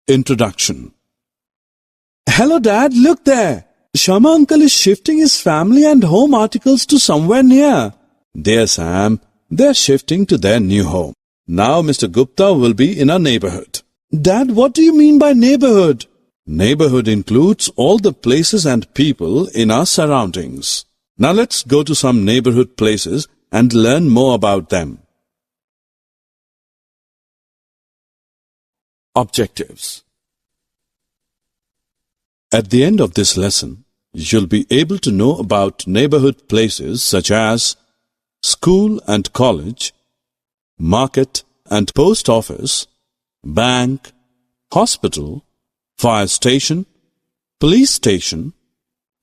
Introduction. Hello Dad, look there. Shama uncle is shifting his family and home articles to somewhere near. Dear Sam, they're shifting to their new home. Now Mr. Gupta will be in our neighborhood. Dad, what do you mean by neighborhood? Neighborhood includes all the places and people in our surroundings. Now let's go to some neighborhood places and learn more about them. Objectives. At the end of this lesson, you'll be able to know about neighborhood places such as school and college, market and post office, bank, hospital, fire station, police station,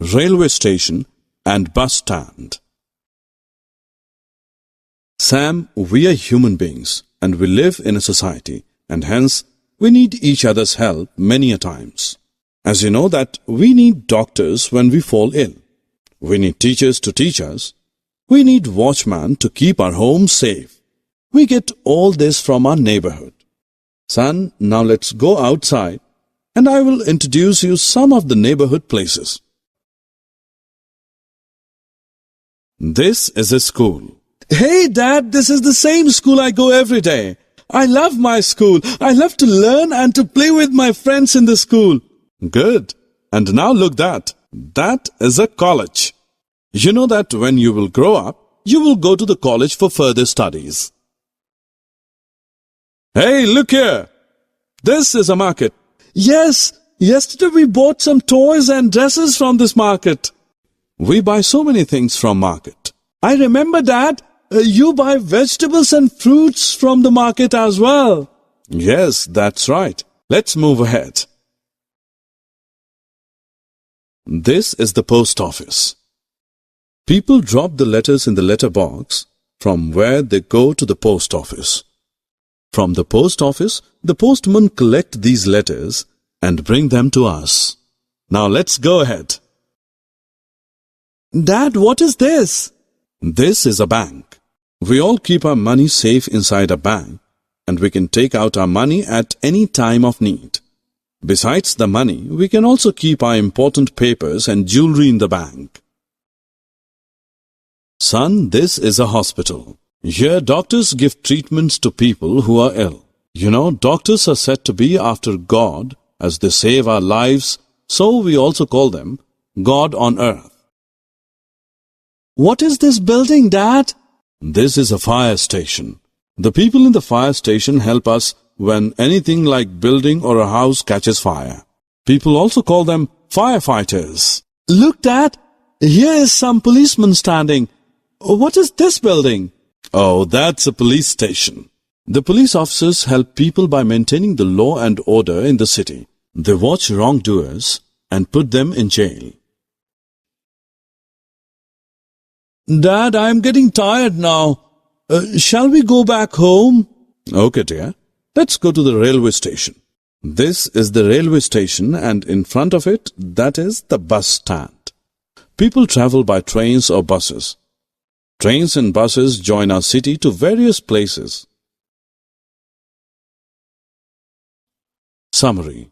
railway station, and bus stand. Sam, we are human beings and we live in a society, and hence we need each other's help many a times. As you know that we need doctors when we fall ill. We need teachers to teach us. We need watchmen to keep our homes safe. We get all this from our neighborhood. Son, now let's go outside and I will introduce you some of the neighborhood places. This is a school. Hey Dad, this is the same school I go every day. I love my school. I love to learn and to play with my friends in the school. Good. And now look that. That is a college. You know that when you will grow up, you will go to the college for further studies. Hey, look here. This is a market. Yes, yesterday we bought some toys and dresses from this market. We buy so many things from market. I remember, Dad, you buy vegetables and fruits from the market as well. Yes, that's right. Let's move ahead. This is the post office. People drop the letters in the letter box from where they go to the post office. From the post office, the postman collects these letters and bring them to us. Now let's go ahead. Dad, what is this? This is a bank. We all keep our money safe inside a bank, and we can take out our money at any time of need. Besides the money, we can also keep our important papers and jewelry in the bank. Son, this is a hospital. Here doctors give treatments to people who are ill. You know, doctors are said to be after God as they save our lives, so we also call them God on earth. What is this building, Dad? This is a fire station. The people in the fire station help us when anything like building or a house catches fire. People also call them firefighters. Look, Dad, here is some policemen standing. What is this building? Oh, that's a police station. The police officers help people by maintaining the law and order in the city. They watch wrongdoers and put them in jail. Dad, I'm getting tired now. Shall we go back home? Okay, dear. Let's go to the railway station. This is the railway station, and in front of it, that is the bus stand. People travel by trains or buses. Trains and buses join our city to various places. Summary.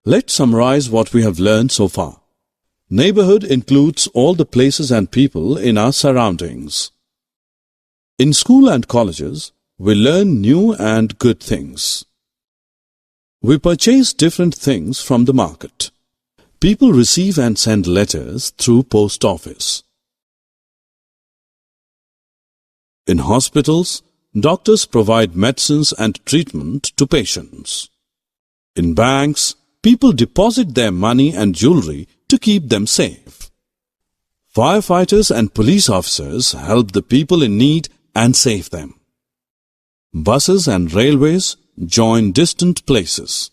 Let's summarize what we have learned so far. Neighborhood includes all the places and people in our surroundings. In school and colleges, we learn new and good things. We purchase different things from the market. People receive and send letters through post office. In hospitals, doctors provide medicines and treatment to patients. In banks, people deposit their money and jewelry to keep them safe. Firefighters and police officers help the people in need and save them. Buses and railways join distant places.